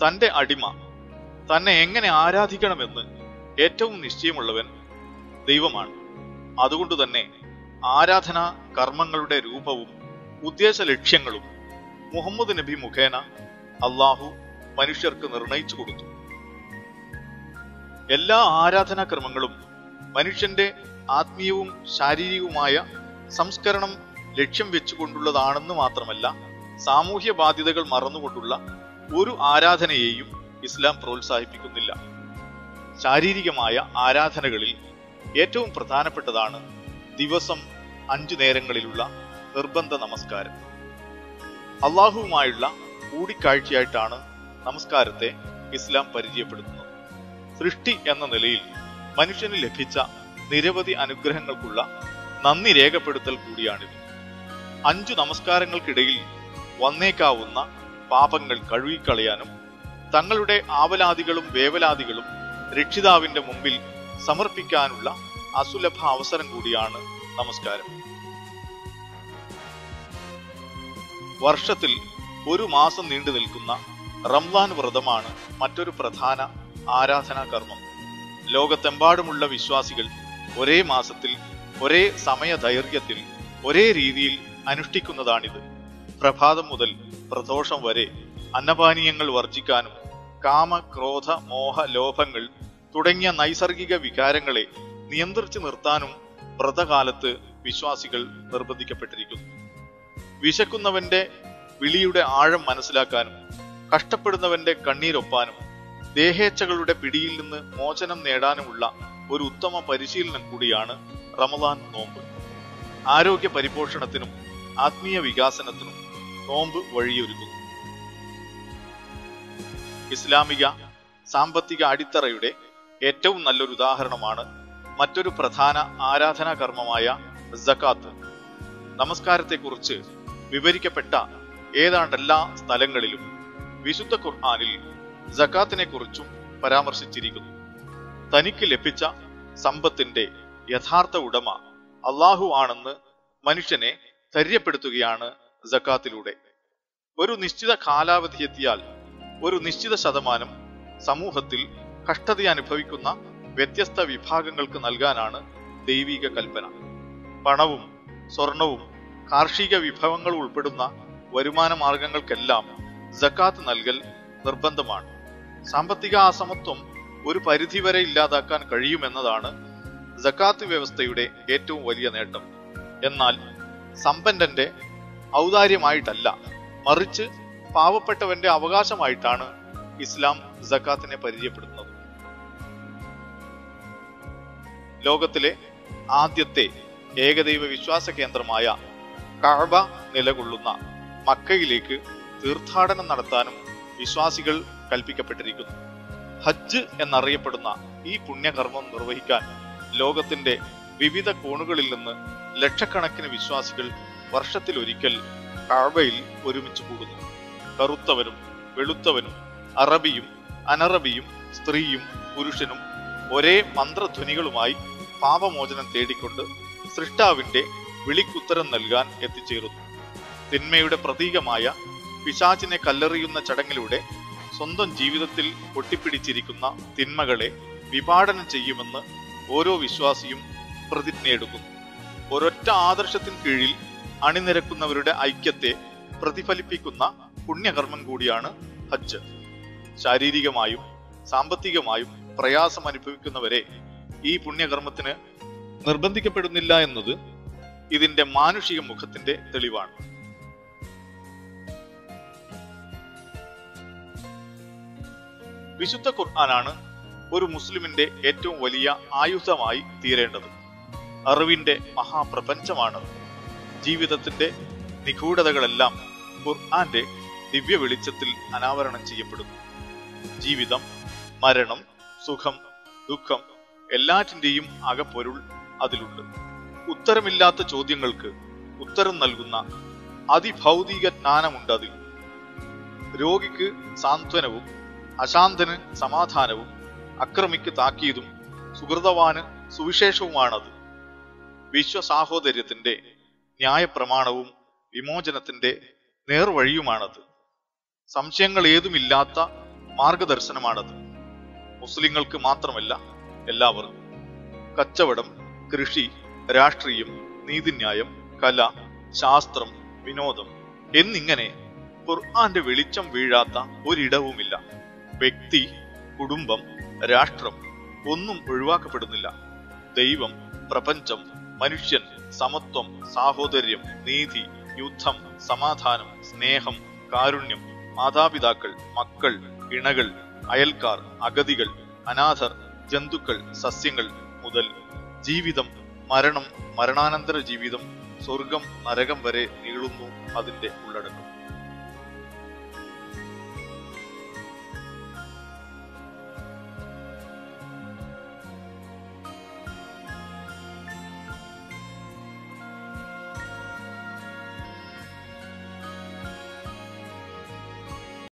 തന്റെ അടിമ തന്നെ എങ്ങനെ ആരാധിക്കണമെന്ന് ഏറ്റവും നിശ്ചയമുള്ളവൻ ദൈവമാണ്. അതുകൊണ്ട് തന്നെ ആരാധനാ കർമ്മങ്ങളുടെ രൂപവും ഉദ്ദേശ ലക്ഷ്യങ്ങളും മുഹമ്മദ് നബി മുഖേന അള്ളാഹു മനുഷ്യർക്ക് നിർണയിച്ചു കൊടുത്തു. എല്ലാ ആരാധനാ കർമ്മങ്ങളും മനുഷ്യന്റെ ആത്മീയവും ശാരീരികവുമായ സംസ്കരണം ലക്ഷ്യം വെച്ചുകൊണ്ടുള്ളതാണെന്ന് മാത്രമല്ല, സാമൂഹ്യ ബാധ്യതകൾ മറന്നുകൊണ്ടുള്ള ഒരു ആരാധനയെയും ഇസ്ലാം പ്രോത്സാഹിപ്പിക്കുന്നില്ല. ശാരീരികമായ ആരാധനകളിൽ ഏറ്റവും പ്രധാനപ്പെട്ടതാണ് ദിവസം 5 നേരങ്ങളിലുള്ള നിർബന്ധ നമസ്കാരം. അള്ളാഹുവുമായുള്ള കൂടിക്കാഴ്ചയായിട്ടാണ് നമസ്കാരത്തെ ഇസ്ലാം പരിചയപ്പെടുത്തുന്നത്. സൃഷ്ടി എന്ന നിലയിൽ മനുഷ്യന് ലഭിച്ച നിരവധി അനുഗ്രഹങ്ങൾക്കുള്ള നന്ദി രേഖപ്പെടുത്തൽ കൂടിയാണിത്. 5 നമസ്കാരങ്ങൾക്കിടയിൽ വന്നേക്കാവുന്ന പാപങ്ങൾ കഴുകിക്കളയാനും തങ്ങളുടെ ആവലാദികളും വേവലാദികളും രക്ഷിതാവിന്റെ മുമ്പിൽ സമർപ്പിക്കാനുള്ള അസുലഭ അവസരം കൂടിയാണ് നമസ്കാരം. വർഷത്തിൽ 1 മാസം നീണ്ടു നിൽക്കുന്ന റംസാൻ വ്രതമാണ് മറ്റൊരു പ്രധാന ആരാധനാ കർമ്മം. ലോകത്തെമ്പാടുമുള്ള വിശ്വാസികൾ ഒരേ മാസത്തിൽ, ഒരേ സമയദൈർഘ്യത്തിൽ, ഒരേ രീതിയിൽ അനുഷ്ഠിക്കുന്നതാണിത്. പ്രഭാതം മുതൽ പ്രദോഷം വരെ അന്നപാനീയങ്ങൾ വർജിക്കാനും കാമ, ക്രോധ, മോഹ, ലോഭങ്ങൾ തുടങ്ങിയ നൈസർഗിക വികാരങ്ങളെ നിയന്ത്രിച്ചു നിർത്താനും വ്രതകാലത്ത് വിശ്വാസികൾ നിർബന്ധിക്കപ്പെട്ടിരിക്കുന്നു. വിശക്കുന്നവന്റെ വിളിയുടെ ആഴം മനസ്സിലാക്കാനും കഷ്ടപ്പെടുന്നവന്റെ കണ്ണീരൊപ്പാനും ദേഹേച്ഛകളുടെ പിടിയിൽ നിന്ന് മോചനം നേടാനുമുള്ള ഒരു ഉത്തമ പരിശീലനം കൂടിയാണ് റമദാൻ നോമ്പ്. ആരോഗ്യ പരിപോഷണത്തിനും ആത്മീയ വികാസനത്തിനും നോമ്പ് വഴിയൊരുക്കുന്നു. ഇസ്ലാമിക സാമ്പത്തിക അടിത്തറയുടെ ഏറ്റവും നല്ലൊരു ഉദാഹരണമാണ് മറ്റൊരു പ്രധാന ആരാധനാ കർമ്മമായ സകാത്ത്. നമസ്കാരത്തെക്കുറിച്ച് വിവരിക്കപ്പെട്ട ഏതാണ്ടെല്ലാ സ്ഥലങ്ങളിലും വിശുദ്ധ ഖുർആനിൽ സകാത്തിനെ കുറിച്ചും പരാമർശിച്ചിരിക്കുന്നു. തനിക്ക് ലഭിച്ച സമ്പത്തിന്റെ യഥാർത്ഥ ഉടമ അള്ളാഹു ആണെന്ന് മനുഷ്യനെ ധൈര്യപ്പെടുത്തുകയാണ് സകാത്തിലൂടെ. ഒരു നിശ്ചിത കാലാവധി എത്തിയാൽ ഒരു നിശ്ചിത ശതമാനം സമൂഹത്തിൽ കഷ്ടത അനുഭവിക്കുന്ന വ്യത്യസ്ത വിഭാഗങ്ങൾക്ക് നൽകാനാണ് ദൈവിക കൽപ്പന. പണവും സ്വർണവും കാർഷിക വിഭവങ്ങൾ ഉൾപ്പെടുന്ന വരുമാന മാർഗങ്ങൾക്കെല്ലാം സകാത്ത് നൽകൽ നിർബന്ധമാണ്. സാമ്പത്തിക അസമത്വം ഒരു പരിധിവരെ ഇല്ലാതാക്കാൻ കഴിയുമെന്നതാണ് സകാത്ത് വ്യവസ്ഥയുടെ ഏറ്റവും വലിയ നേട്ടം. എന്നാൽ സമ്പന്നന്റെ ഔദാര്യമായിട്ടല്ല, മറിച്ച് പാവപ്പെട്ടവന്റെ അവകാശമായിട്ടാണ് ഇസ്ലാം സകാത്തിനെ പരിചയപ്പെടുത്തുന്നത്. ലോകത്തിലെ ആദ്യത്തെ ഏകദൈവ വിശ്വാസ കേന്ദ്രമായ കഅബ നിലകൊള്ളുന്ന മക്കയിലേക്ക് തീർത്ഥാടനം നടത്താനും വിശ്വാസികൾ കൽപ്പിക്കപ്പെട്ടിരിക്കുന്നു. ഹജ്ജ് എന്നറിയപ്പെടുന്ന ഈ പുണ്യകർമ്മം നിർവഹിക്കാൻ ലോകത്തിന്റെ വിവിധ കോണുകളിൽ നിന്ന് ലക്ഷക്കണക്കിന് വിശ്വാസികൾ വർഷത്തിലൊരിക്കൽ കഅബയിൽ ഒരുമിച്ച് കൂടുന്നു. കറുത്തവനും വെളുത്തവനും, അറബിയും അനറബിയും, സ്ത്രീയും പുരുഷനും ഒരേ മന്ത്രധ്വനികളുമായി പാപമോചനം തേടിക്കൊണ്ട് സൃഷ്ടാവിന്റെ വിളിക്കുത്തരം നൽകാൻ എത്തിച്ചേരുന്നു. തിന്മയുടെ പ്രതീകമായ പിശാചിനെ കല്ലെറിയുന്ന ചടങ്ങിലൂടെ സ്വന്തം ജീവിതത്തിൽ ഒട്ടിപ്പിടിച്ചിരിക്കുന്ന തിന്മകളെ വിഭാടനം ചെയ്യുമെന്ന് ഓരോ വിശ്വാസിയും പ്രതിജ്ഞയെടുക്കുന്നു. ഒരൊറ്റ ആദർശത്തിന് കീഴിൽ അണിനിരക്കുന്നവരുടെ ഐക്യത്തെ പ്രതിഫലിപ്പിക്കുന്ന പുണ്യകർമ്മം കൂടിയാണ് ഹജ്ജ്. ശാരീരികമായും സാമ്പത്തികമായും പ്രയാസം അനുഭവിക്കുന്നവരെ ഈ പുണ്യകർമ്മത്തിന് നിർബന്ധിക്കപ്പെടുന്നില്ല എന്നത് ഇതിന്റെ മാനുഷിക മുഖത്തിന്റെ തെളിവാണ്. വിശുദ്ധ ഖുർആനാണ് ഒരു മുസ്ലിമിന്റെ ഏറ്റവും വലിയ ആയുധമായി തീരേണ്ടത്. അറിവിന്റെ മഹാപ്രപഞ്ചമാണ്. ജീവിതത്തിന്റെ നിഗൂഢതകളെല്ലാം ഖുർആന്റെ ദിവ്യ വെളിച്ചത്തിൽ അനാവരണം ചെയ്യപ്പെടുന്നു. ജീവിതം, മരണം, സുഖം, ദുഃഖം എല്ലാറ്റിന്റെയും അകപ്പൊരുൾ അതിലുണ്ട്. ഉത്തരമില്ലാത്ത ചോദ്യങ്ങൾക്ക് ഉത്തരം നൽകുന്ന അതിഭൗതിക ജ്ഞാനമുണ്ട് അതിൽ. രോഗിക്ക് സാന്ത്വനവും അശാന്തന് സമാധാനവും അക്രമിക്ക് താക്കീതും സുഹൃതവാന് സുവിശേഷവുമാണത്. വിശ്വസാഹോദര്യത്തിന്റെ ന്യായപ്രമാണവും വിമോചനത്തിന്റെ നേർവഴിയുമാണത്. സംശയങ്ങൾ ഏതുമില്ലാത്ത മാർഗദർശനമാണത്. മുസ്ലിങ്ങൾക്ക് മാത്രമല്ല, എല്ലാവർക്കും. കച്ചവടം, കൃഷി, രാഷ്ട്രീയം, നീതിന്യായം, കല, ശാസ്ത്രം, വിനോദം എന്നിങ്ങനെ ഖുർആന്റെ വെളിച്ചം വീഴാത്ത ഒരിടവുമില്ല. വ്യക്തി, കുടുംബം, രാഷ്ട്രം ഒന്നും ഒഴിവാക്കപ്പെടുന്നില്ല. ദൈവം, പ്രപഞ്ചം, മനുഷ്യൻ, സമത്വം, സാഹോദര്യം, നീതി, യുദ്ധം, സമാധാനം, സ്നേഹം, കാരുണ്യം, മാതാപിതാക്കൾ, മക്കൾ, ഇണകൾ, അയൽക്കാർ, അഗതികൾ, അനാഥർ, ജന്തുക്കൾ, സസ്യങ്ങൾ മുതൽ ജീവിതം, മരണം, മരണാനന്തര ജീവിതം, സ്വർഗം, നരകം വരെ നീളുന്നു അതിന്റെ ഉള്ളടക്കം.